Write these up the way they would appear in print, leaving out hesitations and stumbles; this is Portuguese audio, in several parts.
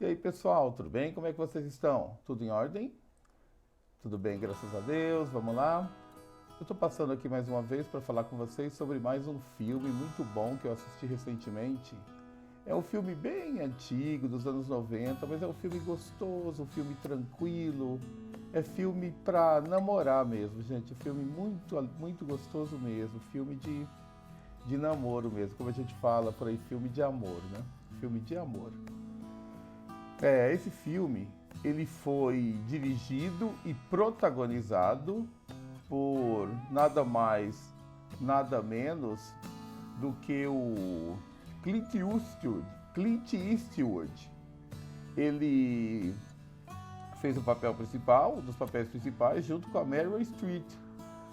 E aí, pessoal, tudo bem? Como é que vocês estão? Tudo em ordem? Tudo bem, graças a Deus. Vamos lá. Eu estou passando aqui mais uma vez para falar com vocês sobre mais um filme muito bom que eu assisti recentemente. É um filme bem antigo, dos anos 90, mas é um filme gostoso, um filme tranquilo. É filme para namorar mesmo, gente. É filme muito gostoso mesmo. Filme de namoro mesmo, como a gente fala por aí, filme de amor, né? Filme de amor. Esse filme, ele foi dirigido e protagonizado por nada mais, nada menos do que o Clint Eastwood. Clint Eastwood. Ele fez o papel principal, um dos papéis principais, junto com a Meryl Streep.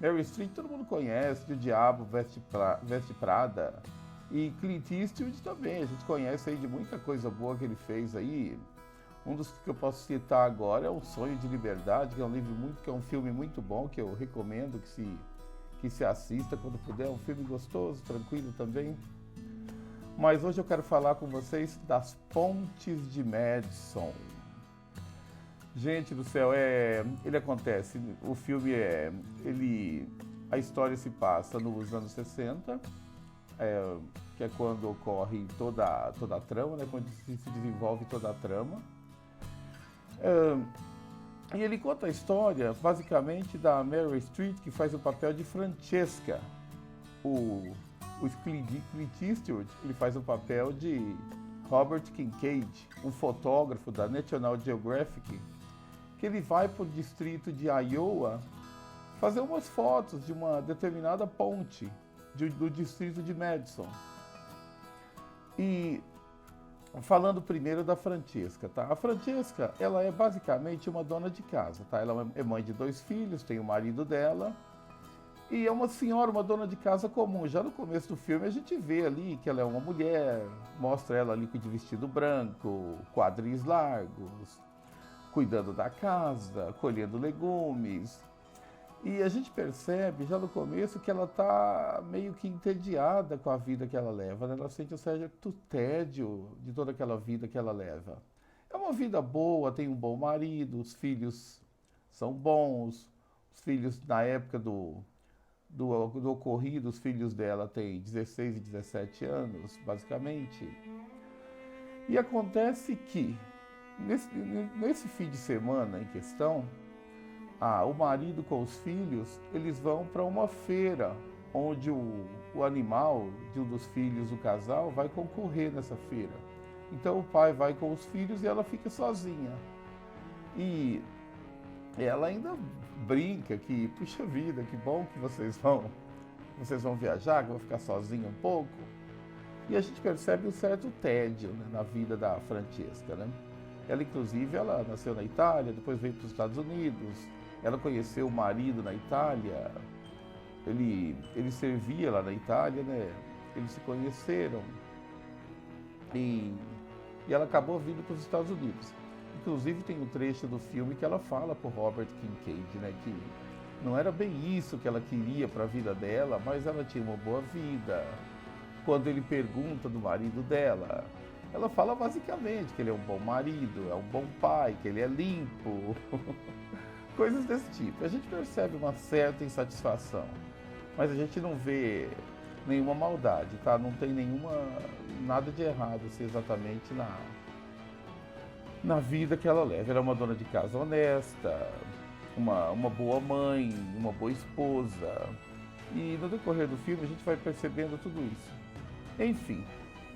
Meryl Streep todo mundo conhece, O Diabo Veste Prada. E Clint Eastwood também, a gente conhece aí de muita coisa boa que ele fez aí. Um dos que eu posso citar agora é O Sonho de Liberdade, que é um que é um filme muito bom, que eu recomendo que se assista quando puder. É um filme gostoso, tranquilo também. Mas hoje eu quero falar com vocês das Pontes de Madison. Gente do céu, ele acontece, o filme a história se passa nos anos 60, que é quando ocorre toda a trama, né, quando se desenvolve toda a trama. E ele conta a história, basicamente, da Meryl Streep, que faz o papel de Francesca. O Clint Eastwood, ele faz o papel de Robert Kincaid, um fotógrafo da National Geographic, que ele vai para o distrito de Iowa fazer umas fotos de uma determinada ponte do distrito de Madison. E falando primeiro da Francesca, tá? A Francesca, ela é basicamente uma dona de casa, tá? Ela é mãe de 2 filhos, tem o marido dela e é uma senhora, uma dona de casa comum. Já no começo do filme a gente vê ali que ela é uma mulher, mostra ela ali de vestido branco, quadris largos, cuidando da casa, colhendo legumes. E a gente percebe já no começo que ela está meio que entediada com a vida que ela leva, né? Ela sente um certo tédio de toda aquela vida que ela leva. É uma vida boa, tem um bom marido, os filhos são bons, os filhos na época do ocorrido, os filhos dela têm 16 e 17 anos, basicamente. E acontece que nesse fim de semana em questão, o marido com os filhos, eles vão para uma feira onde o animal de um dos filhos do casal vai concorrer nessa feira. Então o pai vai com os filhos e ela fica sozinha. E ela ainda brinca que, puxa vida, que bom que vocês vão viajar, que eu vou ficar sozinha um pouco. E a gente percebe um certo tédio, né, na vida da Francesca, né? Ela, inclusive, ela nasceu na Itália, depois veio para os Estados Unidos. Ela conheceu o marido na Itália, ele servia lá na Itália, né? Eles se conheceram e ela acabou vindo para os Estados Unidos. Inclusive tem um trecho do filme que ela fala para o Robert Kincaid, né? Que não era bem isso que ela queria para a vida dela, mas ela tinha uma boa vida. Quando ele pergunta do marido dela, ela fala basicamente que ele é um bom marido, é um bom pai, que ele é limpo. Coisas desse tipo. A gente percebe uma certa insatisfação, mas a gente não vê nenhuma maldade, tá? Não tem nada de errado assim, exatamente na vida que ela leva. Ela é uma dona de casa honesta, uma boa mãe, uma boa esposa. E no decorrer do filme a gente vai percebendo tudo isso. Enfim,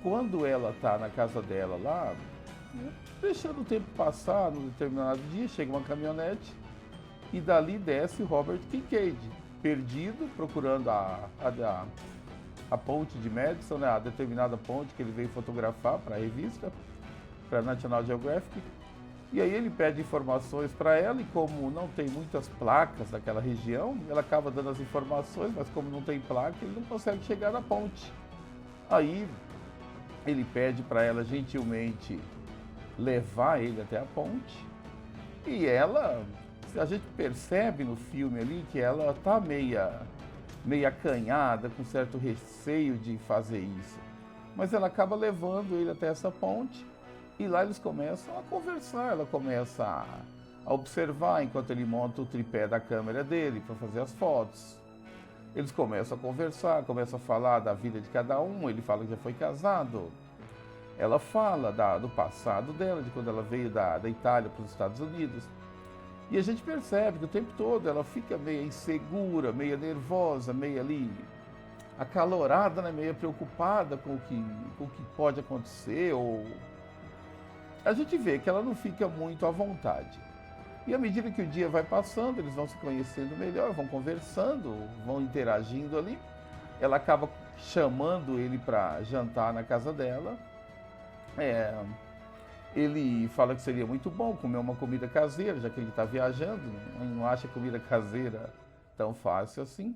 quando ela está na casa dela lá, deixando o tempo passar, num determinado dia, chega uma caminhonete e dali desce Robert Kincaid, perdido, procurando a ponte de Madison, né, a determinada ponte que ele veio fotografar para a revista, para a National Geographic. E aí ele pede informações para ela e como não tem muitas placas naquela região, ela acaba dando as informações, mas como não tem placa, ele não consegue chegar na ponte. Aí ele pede para ela gentilmente levar ele até a ponte e a gente percebe no filme ali que ela tá meia acanhada, com certo receio de fazer isso. Mas ela acaba levando ele até essa ponte E lá eles começam a conversar, ela começa a observar enquanto ele monta o tripé da câmera dele para fazer as fotos. Eles começam a conversar, começam a falar da vida de cada um, ele fala que já foi casado. Ela fala do passado dela, de quando ela veio da Itália para os Estados Unidos. E a gente percebe que o tempo todo ela fica meio insegura, meio nervosa, meio ali acalorada, né? Meio preocupada com o que pode acontecer. Ou a gente vê que ela não fica muito à vontade. E à medida que o dia vai passando, eles vão se conhecendo melhor, vão conversando, vão interagindo ali. Ela acaba chamando ele para jantar na casa dela. Ele fala que seria muito bom comer uma comida caseira, já que ele está viajando, não acha comida caseira tão fácil assim.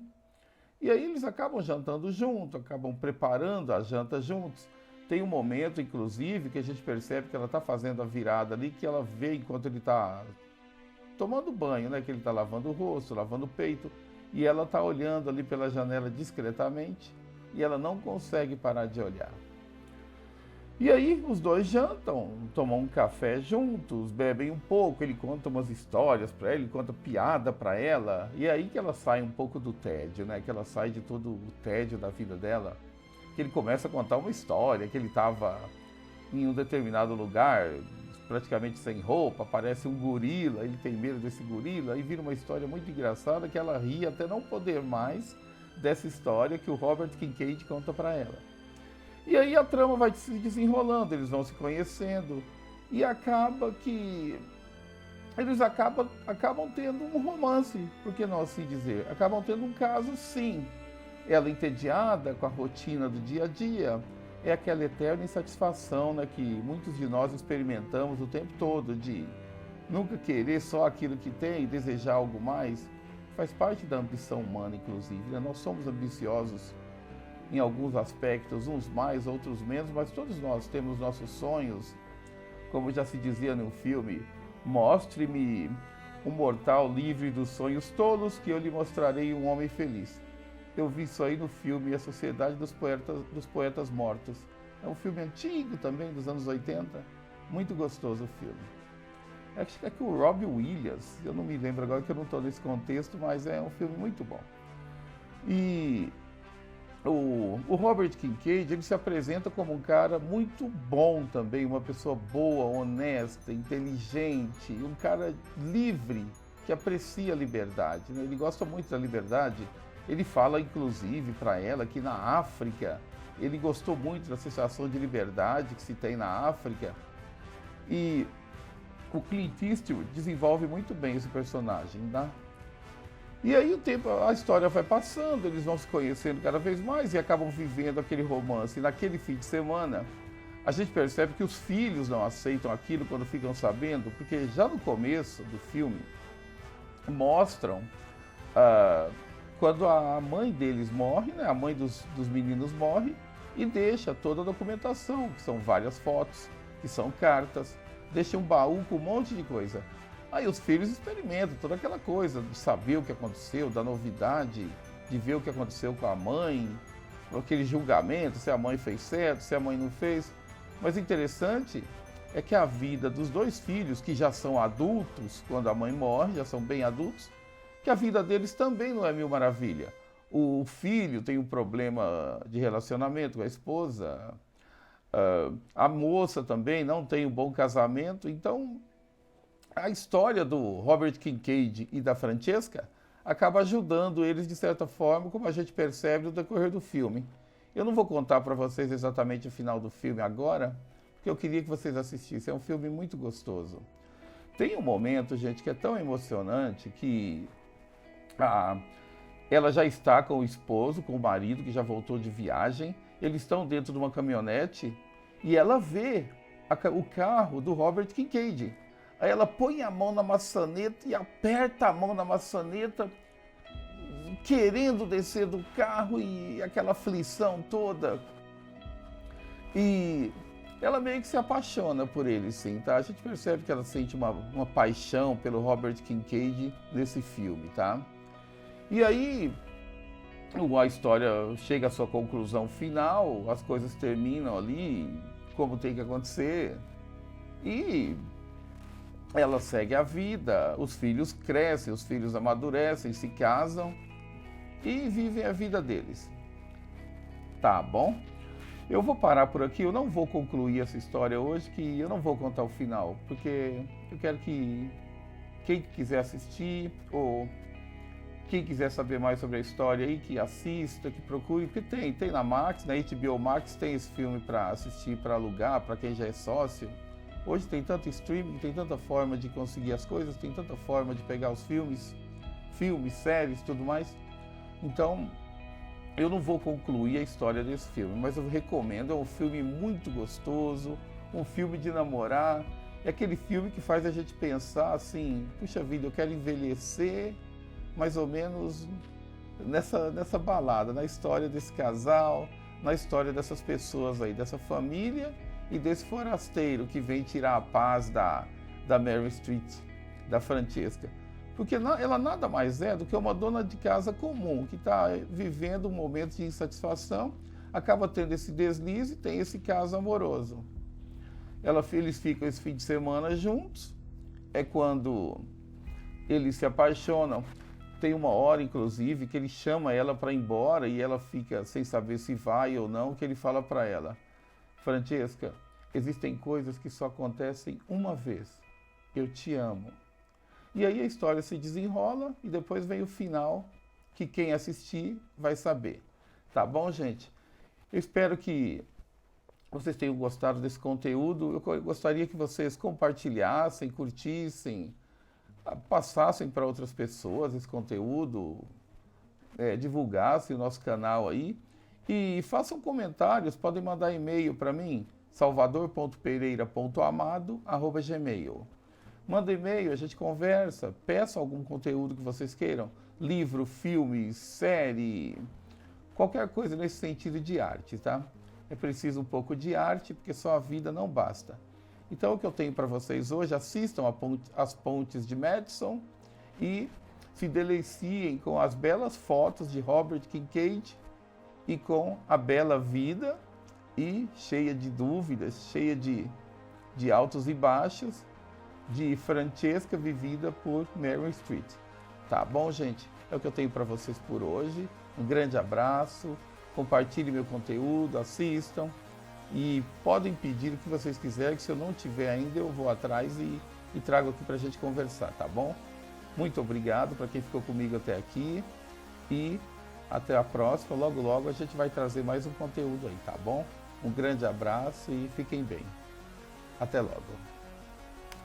E aí eles acabam jantando junto, acabam preparando a janta juntos. Tem um momento, inclusive, que a gente percebe que ela está fazendo a virada ali, que ela vê enquanto ele está tomando banho, né? Que ele está lavando o rosto, lavando o peito, e ela está olhando ali pela janela discretamente, e ela não consegue parar de olhar. E aí os dois jantam, tomam um café juntos, bebem um pouco, ele conta umas histórias para ela, ele conta piada para ela, e é aí que ela sai um pouco do tédio, né? Que ela sai de todo o tédio da vida dela, que ele começa a contar uma história, que ele estava em um determinado lugar, praticamente sem roupa, aparece um gorila, ele tem medo desse gorila, e vira uma história muito engraçada que ela ri até não poder mais dessa história que o Robert Kincaid conta para ela. E aí a trama vai se desenrolando, eles vão se conhecendo e acaba que eles acabam tendo um romance, por que não assim dizer? Acabam tendo um caso, sim. Ela entediada com a rotina do dia a dia, é aquela eterna insatisfação, né, que muitos de nós experimentamos o tempo todo, de nunca querer só aquilo que tem e desejar algo mais. Faz parte da ambição humana, inclusive, né? Nós somos ambiciosos em alguns aspectos, uns mais, outros menos, mas todos nós temos nossos sonhos. Como já se dizia no filme, mostre-me um mortal livre dos sonhos tolos, que eu lhe mostrarei um homem feliz. Eu vi isso aí no filme A Sociedade dos Poetas Mortos. É um filme antigo também, dos anos 80, muito gostoso o filme. Acho que é com o Robbie Williams, eu não me lembro agora que eu não estou nesse contexto, mas é um filme muito bom. E o Robert Kincaid, ele se apresenta como um cara muito bom também, uma pessoa boa, honesta, inteligente, um cara livre, que aprecia a liberdade, né? Ele gosta muito da liberdade. Ele fala, inclusive, para ela que na África, ele gostou muito da sensação de liberdade que se tem na África. E o Clint Eastwood desenvolve muito bem esse personagem, tá? E aí o tempo, a história vai passando, eles vão se conhecendo cada vez mais e acabam vivendo aquele romance. E naquele fim de semana, a gente percebe que os filhos não aceitam aquilo quando ficam sabendo, porque já no começo do filme mostram quando a mãe deles morre, né? A mãe dos meninos morre e deixa toda a documentação, que são várias fotos, que são cartas, deixa um baú com um monte de coisa. Aí os filhos experimentam toda aquela coisa de saber o que aconteceu, da novidade, de ver o que aconteceu com a mãe, aquele julgamento, se a mãe fez certo, se a mãe não fez. Mas o interessante é que a vida dos dois filhos, que já são adultos quando a mãe morre, já são bem adultos, que a vida deles também não é mil maravilha. O filho tem um problema de relacionamento com a esposa, a moça também não tem um bom casamento, então a história do Robert Kincaid e da Francesca acaba ajudando eles de certa forma, como a gente percebe no decorrer do filme. Eu não vou contar para vocês exatamente o final do filme agora, porque eu queria que vocês assistissem. É um filme muito gostoso. Tem um momento, gente, que é tão emocionante que ela já está com o esposo, com o marido, que já voltou de viagem. Eles estão dentro de uma caminhonete e ela vê o carro do Robert Kincaid. Aí ela põe a mão na maçaneta e aperta a mão na maçaneta, querendo descer do carro e aquela aflição toda. E ela meio que se apaixona por ele, sim, tá? A gente percebe que ela sente uma paixão pelo Robert Kincaid nesse filme, tá? E aí a história chega à sua conclusão final, as coisas terminam ali, como tem que acontecer. E ela segue a vida, os filhos crescem, os filhos amadurecem, se casam e vivem a vida deles. Tá bom? Eu vou parar por aqui, eu não vou concluir essa história hoje, que eu não vou contar o final, porque eu quero que quem quiser assistir ou quem quiser saber mais sobre a história aí, que assista, que procure, porque tem na Max, na HBO Max tem esse filme para assistir, para alugar, para quem já é sócio. Hoje tem tanto streaming, tem tanta forma de conseguir as coisas, tem tanta forma de pegar os filmes, séries, tudo mais. Então, eu não vou concluir a história desse filme, mas eu recomendo, é um filme muito gostoso, um filme de namorar, é aquele filme que faz a gente pensar assim, puxa vida, eu quero envelhecer mais ou menos nessa balada, na história desse casal, na história dessas pessoas aí, dessa família e desse forasteiro que vem tirar a paz da Meryl Streep, da Francesca. Porque ela nada mais é do que uma dona de casa comum, que está vivendo um momento de insatisfação, acaba tendo esse deslize e tem esse caso amoroso. Eles ficam esse fim de semana juntos, é quando eles se apaixonam. Tem uma hora, inclusive, que ele chama ela para ir embora e ela fica sem saber se vai ou não, que ele fala para ela: Francesca, existem coisas que só acontecem uma vez. Eu te amo. E aí a história se desenrola e depois vem o final, que quem assistir vai saber. Tá bom, gente? Eu espero que vocês tenham gostado desse conteúdo. Eu gostaria que vocês compartilhassem, curtissem, passassem para outras pessoas esse conteúdo, divulgassem o nosso canal aí e façam comentários, podem mandar e-mail para mim, salvador.pereira.amado@gmail. Manda e-mail, a gente conversa, peça algum conteúdo que vocês queiram, livro, filme, série, qualquer coisa nesse sentido de arte, tá? É preciso um pouco de arte, porque só a vida não basta. Então, o que eu tenho para vocês hoje, assistam as Pontes de Madison e se deliciem com as belas fotos de Robert Kincaid e com a bela vida e cheia de dúvidas, cheia de altos e baixos, de Francesca vivida por Meryl Streep. Tá bom, gente? É o que eu tenho para vocês por hoje. Um grande abraço, compartilhem meu conteúdo, assistam. E podem pedir o que vocês quiserem, que se eu não tiver ainda, eu vou atrás e trago aqui para a gente conversar, tá bom? Muito obrigado para quem ficou comigo até aqui e até a próxima. Logo, logo a gente vai trazer mais um conteúdo aí, tá bom? Um grande abraço e fiquem bem. Até logo.